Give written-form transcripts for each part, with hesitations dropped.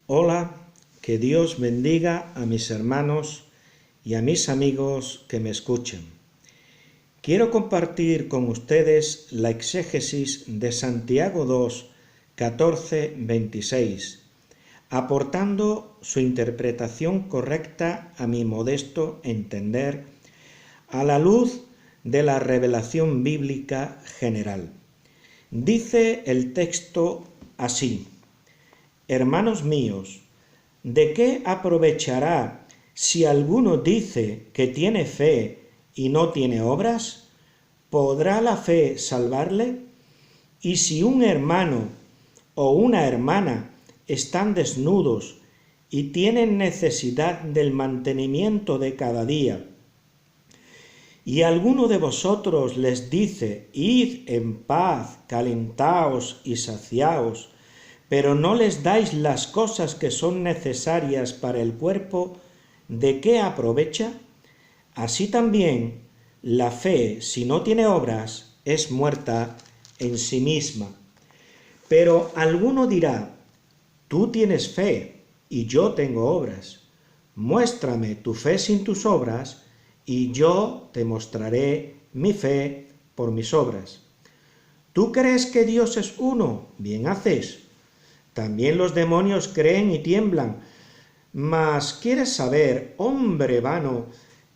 Hola, que Dios bendiga a mis hermanos y a mis amigos que me escuchan. Quiero compartir con ustedes la exégesis de Santiago 2, 14, 26, aportando su interpretación correcta a mi modesto entender a la luz de la revelación bíblica general. Dice el texto así: Hermanos míos, ¿de qué aprovechará si alguno dice que tiene fe y no tiene obras? ¿Podrá la fe salvarle? Y si un hermano o una hermana están desnudos y tienen necesidad del mantenimiento de cada día, y alguno de vosotros les dice: id en paz, calentaos y saciaos, pero no les dais las cosas que son necesarias para el cuerpo, ¿de qué aprovecha? Así también la fe, si no tiene obras, es muerta en sí misma. Pero alguno dirá: tú tienes fe y yo tengo obras. Muéstrame tu fe sin tus obras y yo te mostraré mi fe por mis obras. ¿Tú crees que Dios es uno? Bien haces. También los demonios creen y tiemblan. Mas ¿quieres saber, hombre vano,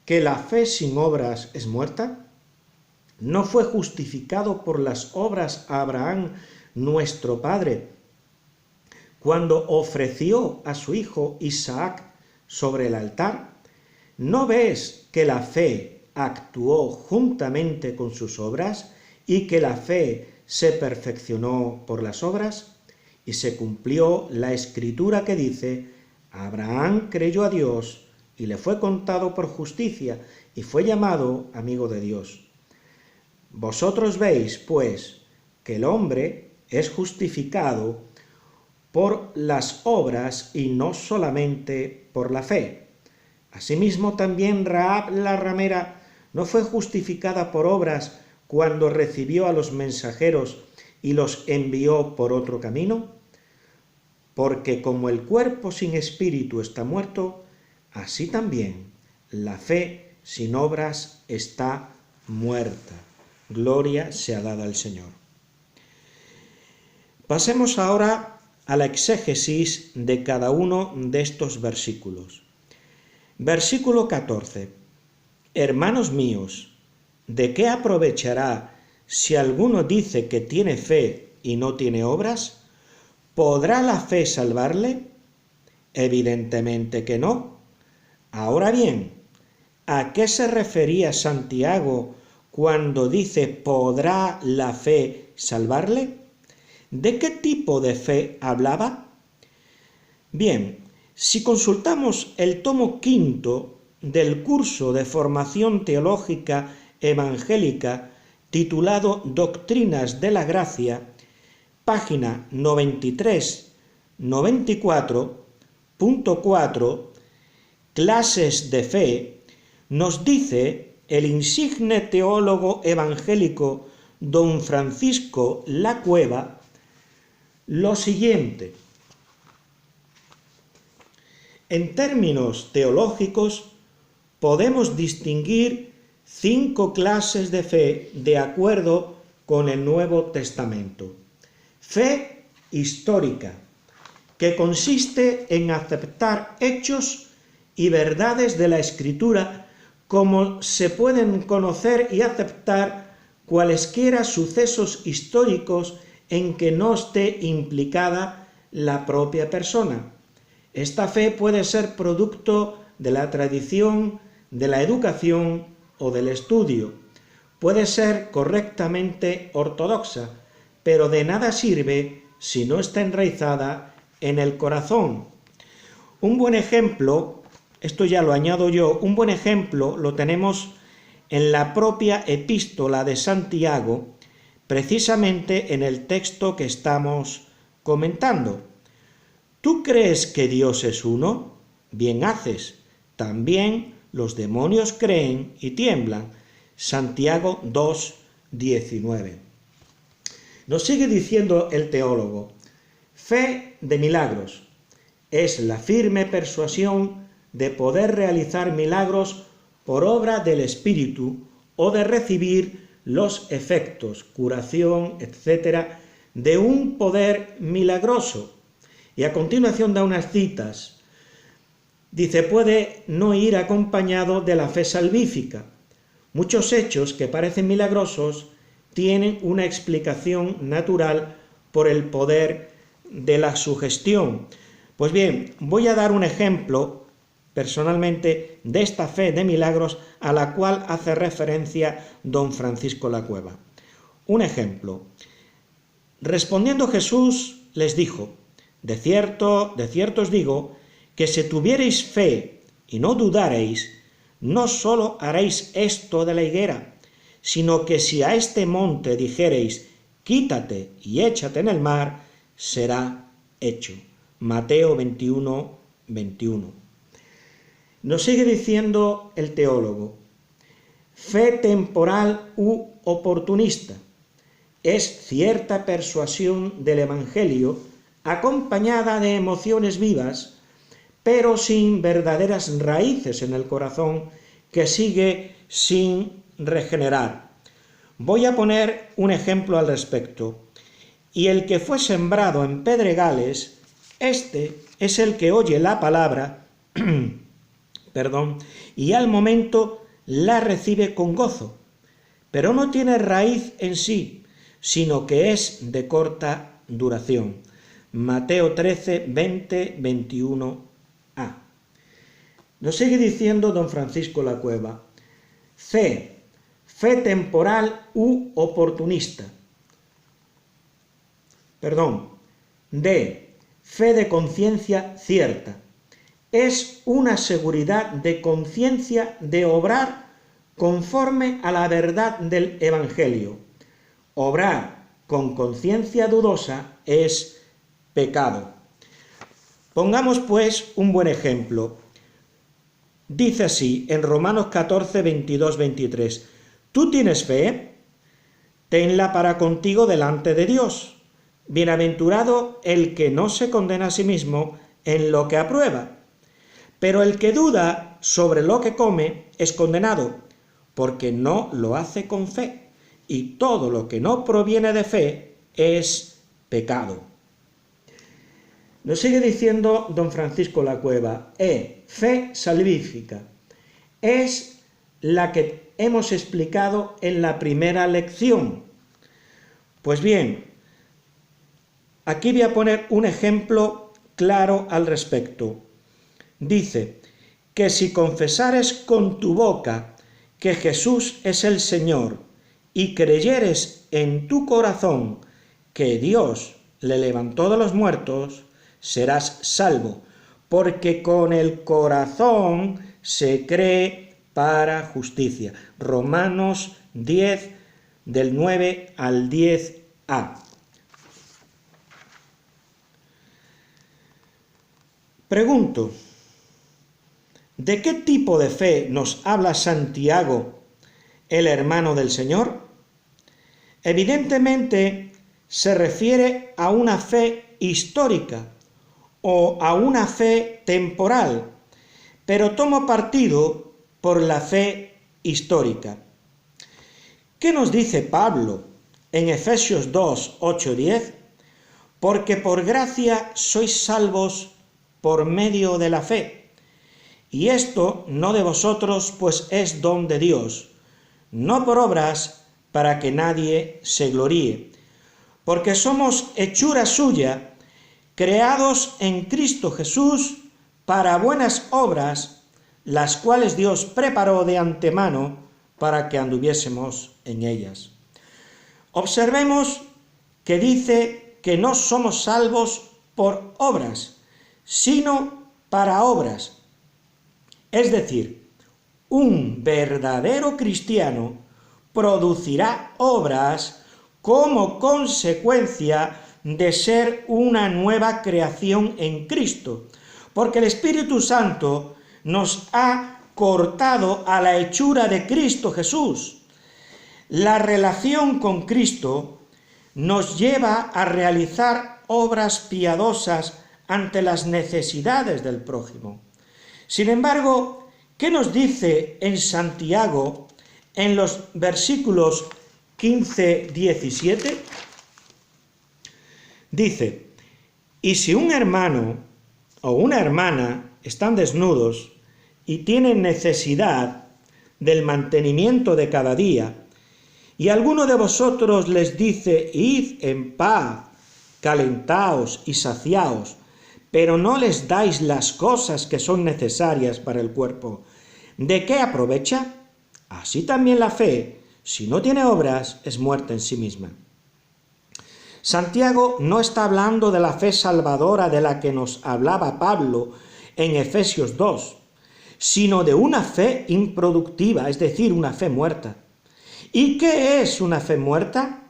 que la fe sin obras es muerta? ¿No fue justificado por las obras a Abraham, nuestro padre, cuando ofreció a su hijo Isaac sobre el altar? ¿No ves que la fe actuó juntamente con sus obras y que la fe se perfeccionó por las obras? Y se cumplió la escritura que dice: Abraham creyó a Dios y le fue contado por justicia y fue llamado amigo de Dios. Vosotros veis, pues, que el hombre es justificado por las obras y no solamente por la fe. Asimismo también Rahab la ramera no fue justificada por obras cuando recibió a los mensajeros y los envió por otro camino. Porque como el cuerpo sin espíritu está muerto, así también la fe sin obras está muerta. Gloria sea dada al Señor. Pasemos ahora a la exégesis de cada uno de estos versículos. Versículo 14. Hermanos míos, ¿de qué aprovechará si alguno dice que tiene fe y no tiene obras? ¿Podrá la fe salvarle? Evidentemente que no. Ahora bien, ¿a qué se refería Santiago cuando dice ¿podrá la fe salvarle? ¿De qué tipo de fe hablaba? Bien, si consultamos el tomo quinto del curso de formación teológica evangélica titulado Doctrinas de la Gracia, página 93, 94.4, Clases de Fe, nos dice el insigne teólogo evangélico don Francisco La Cueva lo siguiente: en términos teológicos podemos distinguir 5 clases de fe de acuerdo con el Nuevo Testamento. Fe histórica, que consiste en aceptar hechos y verdades de la Escritura como se pueden conocer y aceptar cualesquiera sucesos históricos en que no esté implicada la propia persona. Esta fe puede ser producto de la tradición, de la educación o del estudio. Puede ser correctamente ortodoxa, pero de nada sirve si no está enraizada en el corazón. Un buen ejemplo, esto ya lo añado yo, un buen ejemplo lo tenemos en la propia epístola de Santiago, precisamente en el texto que estamos comentando. ¿Tú crees que Dios es uno? Bien haces. También los demonios creen y tiemblan. Santiago 2, 19. Nos sigue diciendo el teólogo: fe de milagros. es la firme persuasión de poder realizar milagros por obra del Espíritu o de recibir los efectos, curación, etcétera, de un poder milagroso. Y a continuación da unas citas. Dice, puede no ir acompañado de la fe salvífica. Muchos hechos que parecen milagrosos tienen una explicación natural por el poder de la sugestión. Pues bien, voy a dar un ejemplo personalmente de esta fe de milagros a la cual hace referencia don Francisco Lacueva. Un ejemplo. Respondiendo Jesús les dijo, de cierto os digo, que si tuviereis fe y no dudareis, no sólo haréis esto de la higuera, sino que si a este monte dijereis, quítate y échate en el mar, será hecho. Mateo 21, 21. Nos sigue diciendo el teólogo, fe temporal u oportunista es cierta persuasión del Evangelio acompañada de emociones vivas, pero sin verdaderas raíces en el corazón, que sigue sin regenerar. Voy a poner un ejemplo al respecto. Y el que fue sembrado en pedregales, este es el que oye la palabra, y al momento la recibe con gozo, pero no tiene raíz en sí, sino que es de corta duración. Mateo 13, 20, 21a. Nos sigue diciendo don Francisco Lacueva, fe temporal u oportunista. D, fe de conciencia cierta. Es una seguridad de conciencia de obrar conforme a la verdad del Evangelio. Obrar con conciencia dudosa es pecado. Pongamos pues un buen ejemplo. Dice así en Romanos 14, 22, 23, ¿tú tienes fe? Tenla para contigo delante de Dios. Bienaventurado el que no se condena a sí mismo en lo que aprueba. Pero el que duda sobre lo que come es condenado, porque no lo hace con fe, y todo lo que no proviene de fe es pecado. Nos sigue diciendo don Francisco Lacueva, fe salvífica. Es la que hemos explicado en la primera lección. Pues bien, aquí voy a poner un ejemplo claro al respecto. Dice que si confesares con tu boca que Jesús es el Señor y creyeres en tu corazón que Dios le levantó de los muertos, serás salvo, porque con el corazón se cree para justicia. Romanos 10, del 9 al 10a. Pregunto, ¿de qué tipo de fe nos habla Santiago, el hermano del Señor? Evidentemente se refiere a una fe histórica o a una fe temporal, pero tomo partido por la fe histórica. ¿Qué nos dice Pablo en Efesios 2, 8, 10? Porque por gracia sois salvos por medio de la fe. Y esto no de vosotros, pues es don de Dios, no por obras, para que nadie se gloríe. Porque somos hechura suya, creados en Cristo Jesús para buenas obras, las cuales Dios preparó de antemano para que anduviésemos en ellas. Observemos que dice que no somos salvos por obras, sino para obras. Es decir, un verdadero cristiano producirá obras como consecuencia de ser una nueva creación en Cristo, porque el Espíritu Santo nos ha cortado a la hechura de Cristo Jesús. La relación con Cristo nos lleva a realizar obras piadosas ante las necesidades del prójimo. Sin embargo, ¿qué nos dice en Santiago en los versículos 15-17? Dice: y si un hermano o una hermana están desnudos y tienen necesidad del mantenimiento de cada día, y alguno de vosotros les dice: id en paz, calentaos y saciaos, pero no les dais las cosas que son necesarias para el cuerpo, ¿de qué aprovecha? Así también la fe, si no tiene obras, es muerta en sí misma. Santiago no está hablando de la fe salvadora de la que nos hablaba Pablo en Efesios 2, sino de una fe improductiva, es decir, una fe muerta. ¿Y qué es una fe muerta?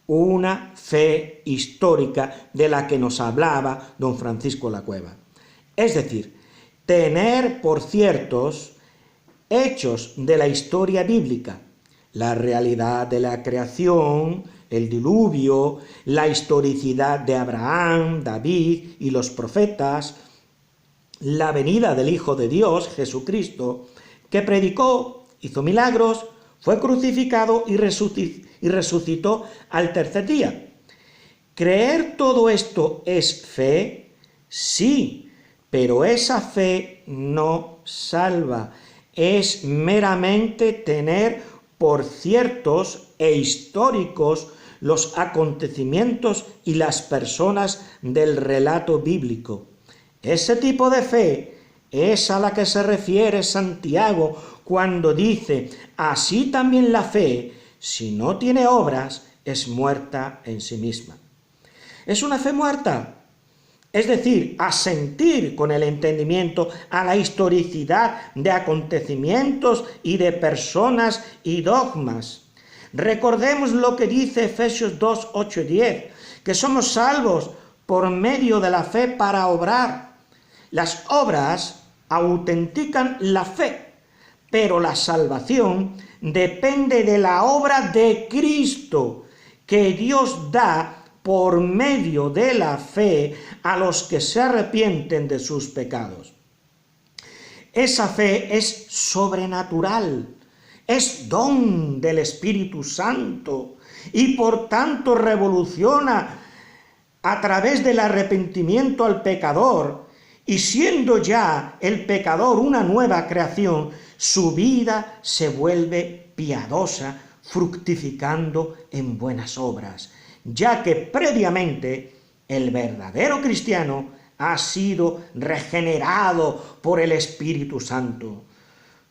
Una fe histórica de la que nos hablaba don Francisco La Cueva. Es decir, tener por ciertos hechos de la historia bíblica, la realidad de la creación, el diluvio, la historicidad de Abraham, David y los profetas, la venida del Hijo de Dios, Jesucristo, que predicó, hizo milagros, fue crucificado y resucitó al tercer día. ¿Creer todo esto es fe? Sí, pero esa fe no salva. Es meramente tener por ciertos e históricos los acontecimientos y las personas del relato bíblico. Ese tipo de fe es a la que se refiere Santiago cuando dice: así también la fe, si no tiene obras, es muerta en sí misma. Es una fe muerta, es decir, asentir con el entendimiento a la historicidad de acontecimientos y de personas y dogmas. Recordemos lo que dice Efesios 2, 8 y 10, que somos salvos por medio de la fe para obrar. Las obras autentican la fe, pero la salvación depende de la obra de Cristo, que Dios da por medio de la fe a los que se arrepienten de sus pecados. Esa fe es sobrenatural, es don del Espíritu Santo y por tanto revoluciona a través del arrepentimiento al pecador, y siendo ya el pecador una nueva creación, su vida se vuelve piadosa, fructificando en buenas obras, ya que previamente el verdadero cristiano ha sido regenerado por el Espíritu Santo.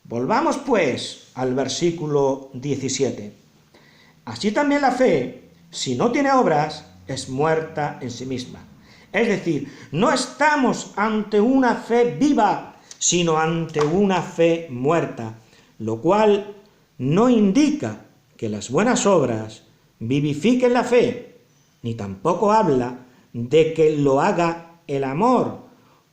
Volvamos pues al versículo 17. Así también la fe, si no tiene obras, es muerta en sí misma. Es decir, no estamos ante una fe viva, sino ante una fe muerta, lo cual no indica que las buenas obras vivifiquen la fe, ni tampoco habla de que lo haga el amor,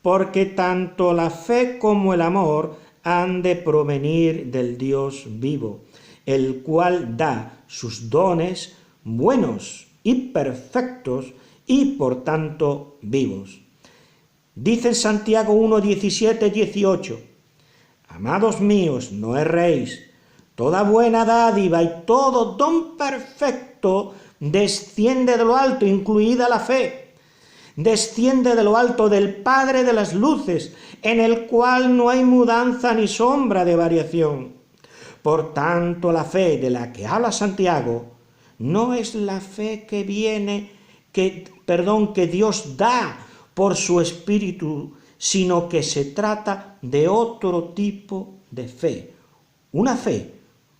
porque tanto la fe como el amor han de provenir del Dios vivo, el cual da sus dones buenos y perfectos y por tanto vivos. Dice en Santiago 1, 17, 18, amados míos, no erréis, toda buena dádiva y todo don perfecto desciende de lo alto, incluida la fe, desciende de lo alto del Padre de las luces, en el cual no hay mudanza ni sombra de variación. Por tanto, la fe de la que habla Santiago no es la fe que Dios da por su Espíritu, sino que se trata de otro tipo de fe. Una fe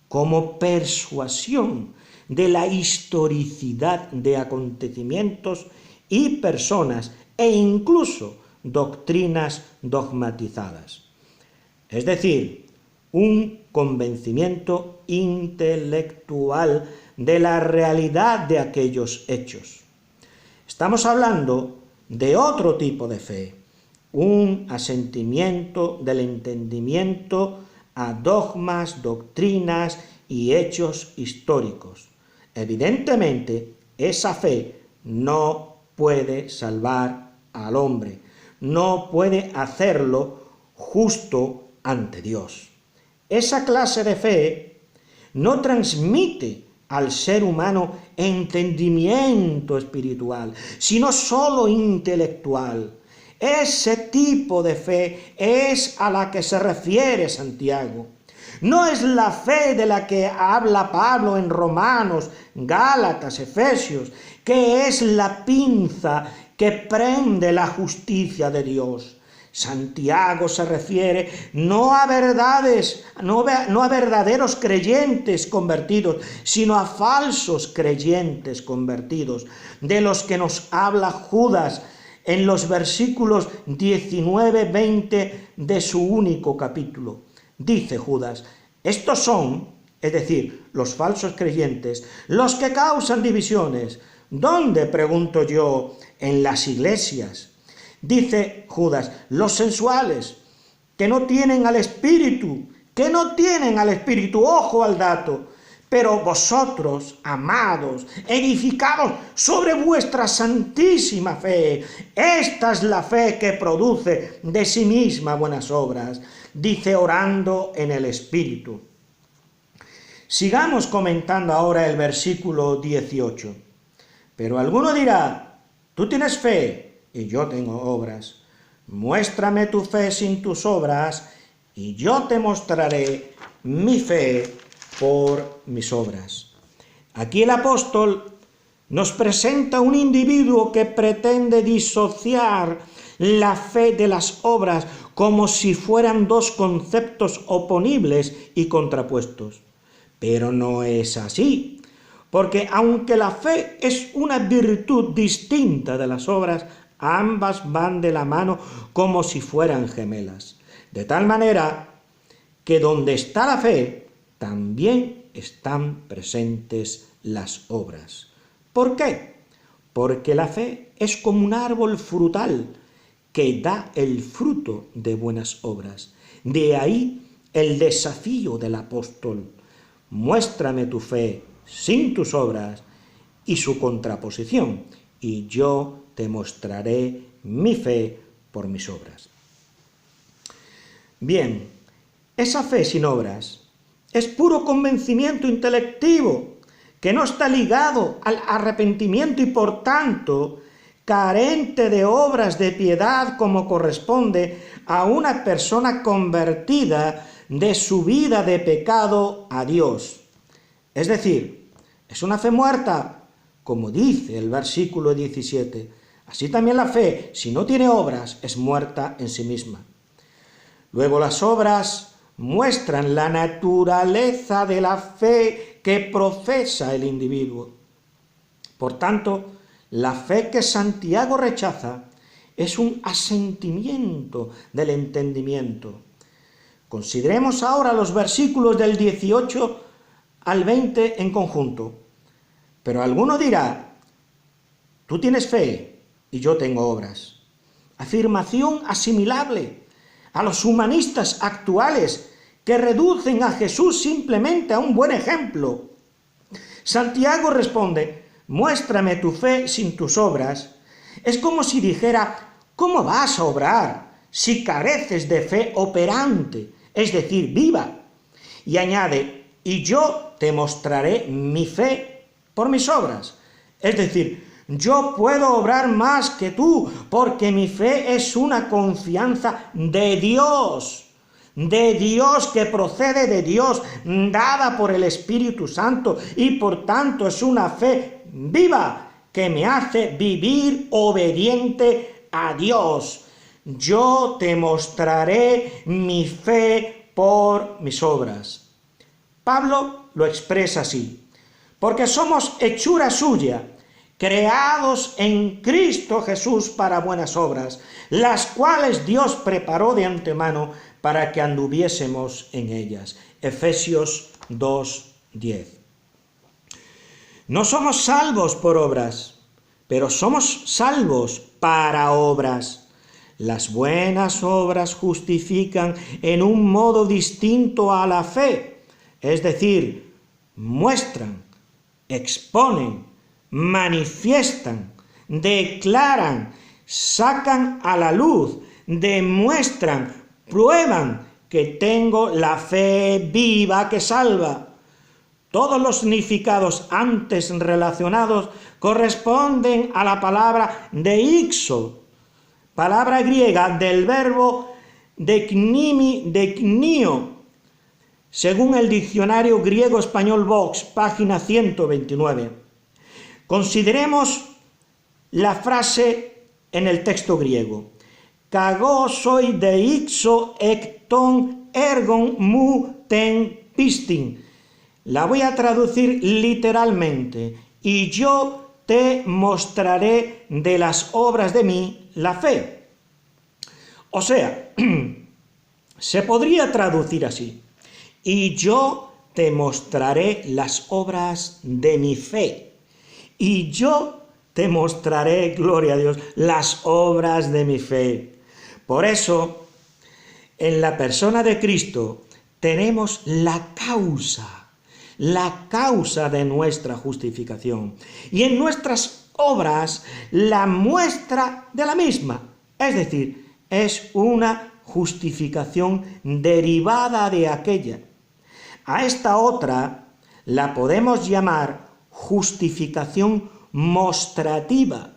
como persuasión de la historicidad de acontecimientos y personas e incluso doctrinas dogmatizadas. Es decir, un convencimiento intelectual de la realidad de aquellos hechos. Estamos hablando de otro tipo de fe, un asentimiento del entendimiento a dogmas, doctrinas y hechos históricos. Evidentemente, esa fe no puede salvar al hombre, no puede hacerlo justo ante Dios. Esa clase de fe no transmite al ser humano entendimiento espiritual, sino solo intelectual. Ese tipo de fe es a la que se refiere Santiago. No es la fe de la que habla Pablo en Romanos, Gálatas, Efesios, que es la pinza que prende la justicia de Dios. Santiago se refiere no a verdaderos creyentes convertidos, sino a falsos creyentes convertidos, de los que nos habla Judas en los versículos 19-20 de su único capítulo. Dice Judas: estos son, es decir, los falsos creyentes, los que causan divisiones. ¿Dónde, pregunto yo? En las iglesias. Dice Judas: los sensuales, que no tienen al Espíritu, ojo al dato. Pero vosotros, amados, edificados sobre vuestra santísima fe, esta es la fe que produce de sí misma buenas obras, dice, orando en el Espíritu. Sigamos comentando ahora el versículo 18. Pero alguno dirá: tú tienes fe y yo tengo obras. Muéstrame tu fe sin tus obras y yo te mostraré mi fe por mis obras. Aquí el apóstol nos presenta un individuo que pretende disociar la fe de las obras como si fueran dos conceptos oponibles y contrapuestos. Pero no es así, porque aunque la fe es una virtud distinta de las obras, ambas van de la mano como si fueran gemelas. De tal manera que donde está la fe, también están presentes las obras. ¿Por qué? Porque la fe es como un árbol frutal que da el fruto de buenas obras. De ahí el desafío del apóstol: muéstrame tu fe sin tus obras, y su contraposición: y yo te mostraré mi fe por mis obras. Bien, esa fe sin obras es puro convencimiento intelectivo que no está ligado al arrepentimiento y por tanto carente de obras de piedad como corresponde a una persona convertida de su vida de pecado a Dios. Es decir, es una fe muerta, como dice el versículo 17. Así también la fe, si no tiene obras, es muerta en sí misma. Luego las obras muestran la naturaleza de la fe que profesa el individuo. Por tanto, la fe que Santiago rechaza es un asentimiento del entendimiento. Consideremos ahora los versículos del 18 al 20 en conjunto. Pero alguno dirá: tú tienes fe y yo tengo obras. Afirmación asimilable a los humanistas actuales que reducen a Jesús simplemente a un buen ejemplo. Santiago responde: muéstrame tu fe sin tus obras. Es como si dijera: ¿cómo vas a obrar si careces de fe operante, es decir, viva? Y añade: y yo te mostraré mi fe por mis obras. Es decir, yo puedo obrar más que tú, porque mi fe es una confianza de Dios que procede de Dios, dada por el Espíritu Santo, y por tanto es una fe viva que me hace vivir obediente a Dios. Yo te mostraré mi fe por mis obras. Pablo lo expresa así: porque somos hechura suya, creados en Cristo Jesús para buenas obras, las cuales Dios preparó de antemano para que anduviésemos en ellas. Efesios 2:10. No somos salvos por obras, pero somos salvos para obras. Las buenas obras justifican en un modo distinto a la fe, es decir, muestran, exponen, manifiestan, declaran, sacan a la luz, demuestran, prueban que tengo la fe viva que salva. Todos los significados antes relacionados corresponden a la palabra deixo, palabra griega del verbo deiknio, según el diccionario griego-español Vox, página 129. Consideremos la frase en el texto griego. Kago soi deixo ekton ergon mu ten pistin. La voy a traducir literalmente. Y yo te mostraré de las obras de mí la fe. O sea, se podría traducir así. Y yo te mostraré las obras de mi fe. Y yo te mostraré, gloria a Dios, las obras de mi fe. Por eso, en la persona de Cristo tenemos la causa de nuestra justificación. Y en nuestras obras, la muestra de la misma. Es decir, es una justificación derivada de aquella. A esta otra la podemos llamar justificación mostrativa,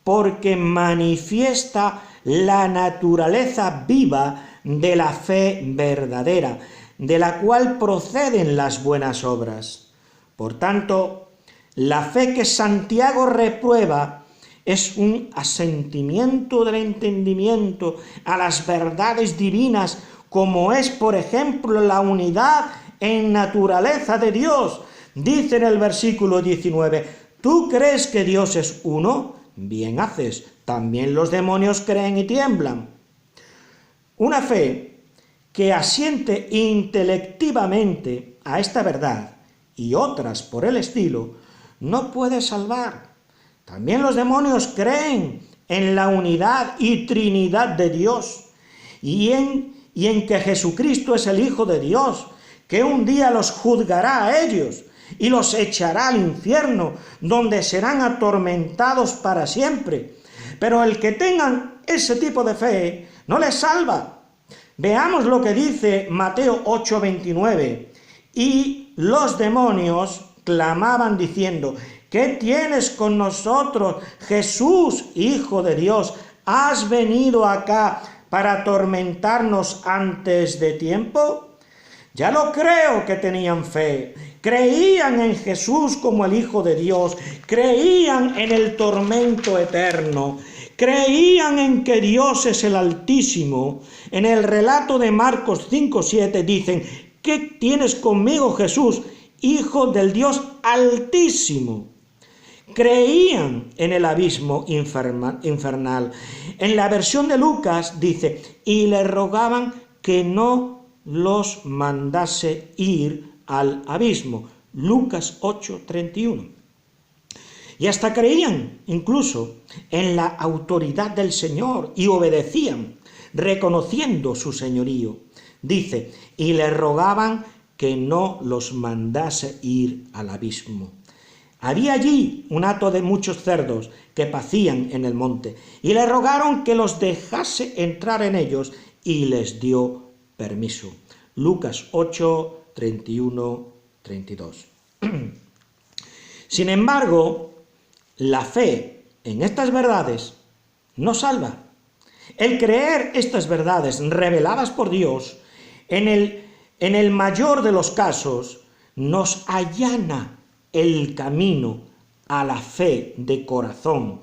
porque manifiesta la naturaleza viva de la fe verdadera, de la cual proceden las buenas obras. Por tanto, la fe que Santiago reprueba es un asentimiento del entendimiento a las verdades divinas, como es, por ejemplo, la unidad en naturaleza de Dios. Dice en el versículo 19, ¿tú crees que Dios es uno? Bien haces, también los demonios creen y tiemblan. Una fe que asiente intelectivamente a esta verdad y otras por el estilo, no puede salvar. También los demonios creen en la unidad y trinidad de Dios y en que Jesucristo es el Hijo de Dios, que un día los juzgará a ellos y los echará al infierno, donde serán atormentados para siempre. Pero el que tengan ese tipo de fe no les salva. Veamos lo que dice Mateo 8:29. Y los demonios clamaban diciendo, ¿qué tienes con nosotros, Jesús, Hijo de Dios? ¿Has venido acá para atormentarnos antes de tiempo? Ya lo creo que tenían fe, creían en Jesús como el Hijo de Dios, creían en el tormento eterno, creían en que Dios es el Altísimo. En el relato de Marcos 5:7 dicen, ¿qué tienes conmigo, Jesús, Hijo del Dios Altísimo? Creían en el abismo infernal. En la versión de Lucas dice, y le rogaban que no los mandase ir al abismo. Lucas 8:31. Y hasta creían incluso en la autoridad del Señor y obedecían, reconociendo su señorío. Dice, y le rogaban que no los mandase ir al abismo. Había allí un hato de muchos cerdos que pacían en el monte, y le rogaron que los dejase entrar en ellos, y les dio permiso. Lucas 8, 31, 32. Sin embargo, la fe en estas verdades no salva. El creer estas verdades reveladas por Dios, en el mayor de los casos, nos allana el camino a la fe de corazón,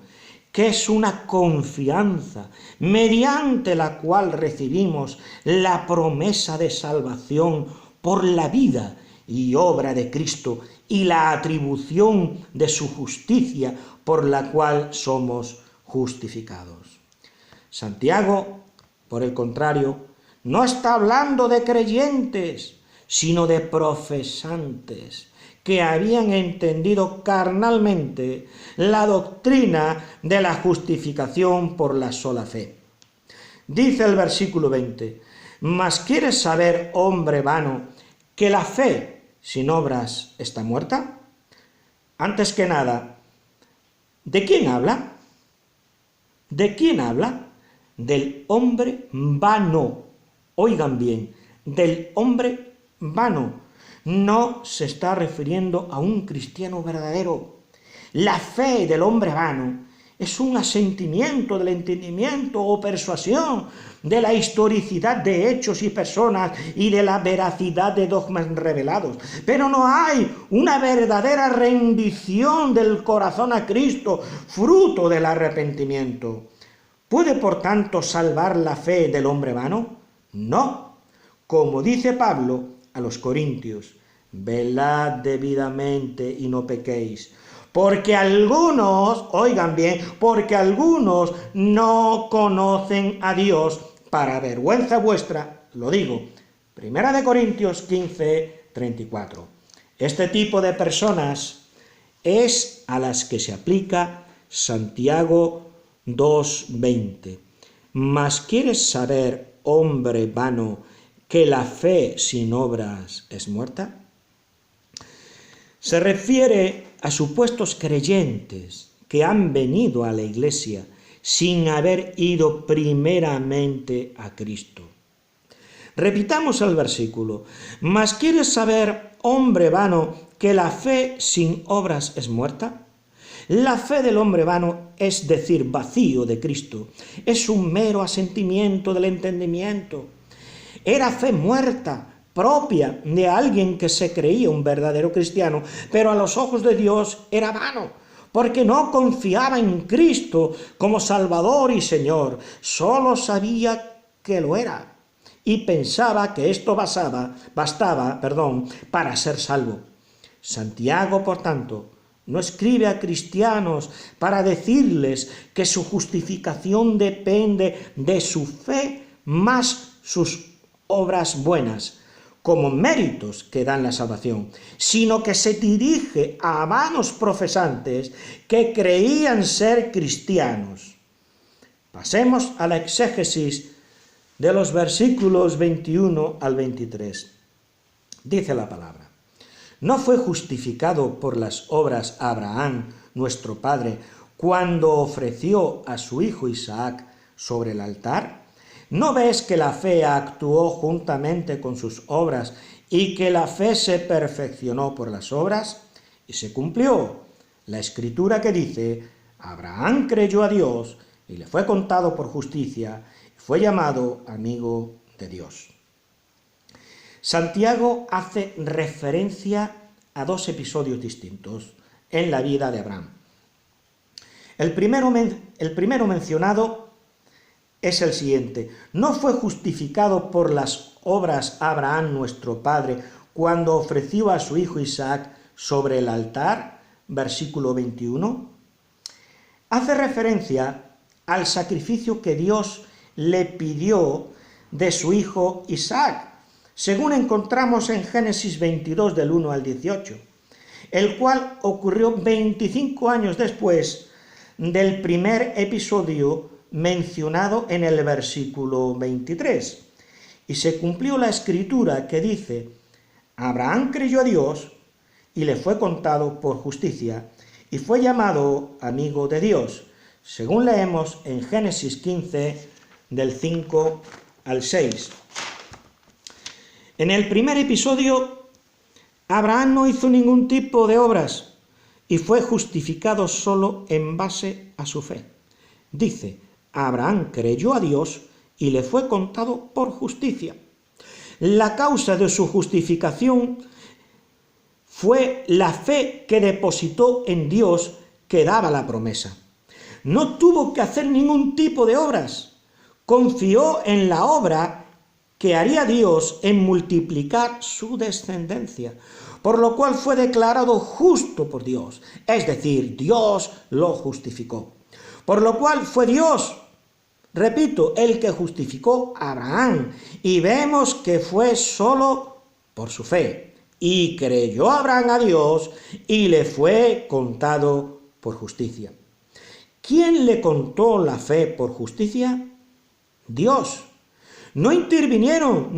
que es una confianza mediante la cual recibimos la promesa de salvación por la vida y obra de Cristo y la atribución de su justicia por la cual somos justificados. Santiago, por el contrario, no está hablando de creyentes, sino de profesantes que habían entendido carnalmente la doctrina de la justificación por la sola fe. Dice el versículo 20, ¿mas quieres saber, hombre vano, que la fe sin obras está muerta? Antes que nada, ¿de quién habla? ¿De quién habla? Del hombre vano. Oigan bien, del hombre vano. No se está refiriendo a un cristiano verdadero. La fe del hombre vano es un asentimiento del entendimiento o persuasión de la historicidad de hechos y personas y de la veracidad de dogmas revelados. Pero no hay una verdadera rendición del corazón a Cristo, fruto del arrepentimiento. ¿Puede, por tanto, salvar la fe del hombre vano? No. Como dice Pablo a los Corintios, velad debidamente y no pequéis. Porque algunos, oigan bien, porque algunos no conocen a Dios. Para vergüenza vuestra, lo digo. 1 Corintios 15, 34. Este tipo de personas es a las que se aplica Santiago 2:20. ¿Mas quieres saber, hombre vano, que la fe sin obras es muerta? Se refiere a supuestos creyentes que han venido a la iglesia sin haber ido primeramente a Cristo. Repitamos el versículo. ¿Mas quieres saber, hombre vano, que la fe sin obras es muerta? La fe del hombre vano, es decir, vacío de Cristo, es un mero asentimiento del entendimiento. Era fe muerta, propia de alguien que se creía un verdadero cristiano, pero a los ojos de Dios era vano, porque no confiaba en Cristo como Salvador y Señor, solo sabía que lo era y pensaba que esto bastaba para ser salvo. Santiago, por tanto, no escribe a cristianos para decirles que su justificación depende de su fe más sus obras buenas, como méritos que dan la salvación, sino que se dirige a vanos profesantes que creían ser cristianos. Pasemos a la exégesis de los versículos 21 al 23. Dice la palabra: ¿No fue justificado por las obras Abraham, nuestro padre, cuando ofreció a su hijo Isaac sobre el altar? ¿No ves que la fe actuó juntamente con sus obras y que la fe se perfeccionó por las obras? Y se cumplió la escritura que dice: Abraham creyó a Dios y le fue contado por justicia y fue llamado amigo de Dios. Santiago hace referencia a dos episodios distintos en la vida de Abraham. El primero mencionado es el siguiente: ¿no fue justificado por las obras Abraham nuestro padre cuando ofreció a su hijo Isaac sobre el altar? Versículo 21. Hace referencia al sacrificio que Dios le pidió de su hijo Isaac, según encontramos en Génesis 22 del 1 al 18, el cual ocurrió 25 años después del primer episodio mencionado en el versículo 23. Y se cumplió la escritura que dice: Abraham creyó a Dios y le fue contado por justicia y fue llamado amigo de Dios, según leemos en Génesis 15 del 5 al 6. En el primer episodio, Abraham no hizo ningún tipo de obras y fue justificado solo en base a su fe. Dice: Abraham creyó a Dios y le fue contado por justicia. La causa de su justificación fue la fe que depositó en Dios que daba la promesa. No tuvo que hacer ningún tipo de obras. Confió en la obra que haría Dios en multiplicar su descendencia, por lo cual fue declarado justo por Dios, es decir, Dios lo justificó. Por lo cual fue Dios, repito, el que justificó a Abraham, y vemos que fue solo por su fe. Y creyó Abraham a Dios y le fue contado por justicia. ¿Quién le contó la fe por justicia? Dios. No intervinieron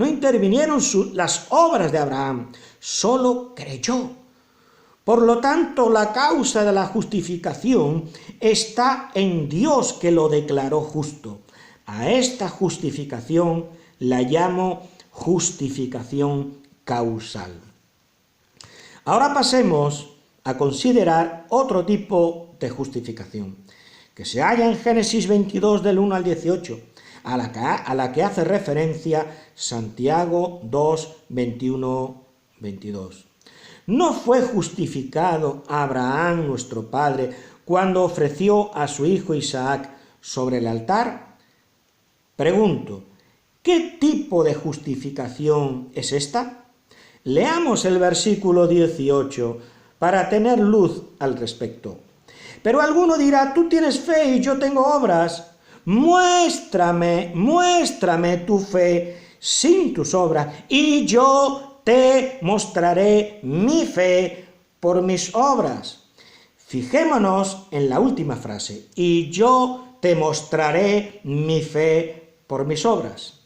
las obras de Abraham, solo creyó. Por lo tanto, la causa de la justificación está en Dios, que lo declaró justo. A esta justificación la llamo justificación causal. Ahora pasemos a considerar otro tipo de justificación, que se halla en Génesis 22 del 1 al 18, a la que hace referencia Santiago 2, 21, 22. ¿No fue justificado Abraham, nuestro padre, cuando ofreció a su hijo Isaac sobre el altar? Pregunto, ¿qué tipo de justificación es esta? Leamos el versículo 18 para tener luz al respecto. Pero alguno dirá, tú tienes fe y yo tengo obras. Muéstrame tu fe sin tus obras, y yo te mostraré mi fe por mis obras. Fijémonos en la última frase, y yo te mostraré mi fe por mis obras.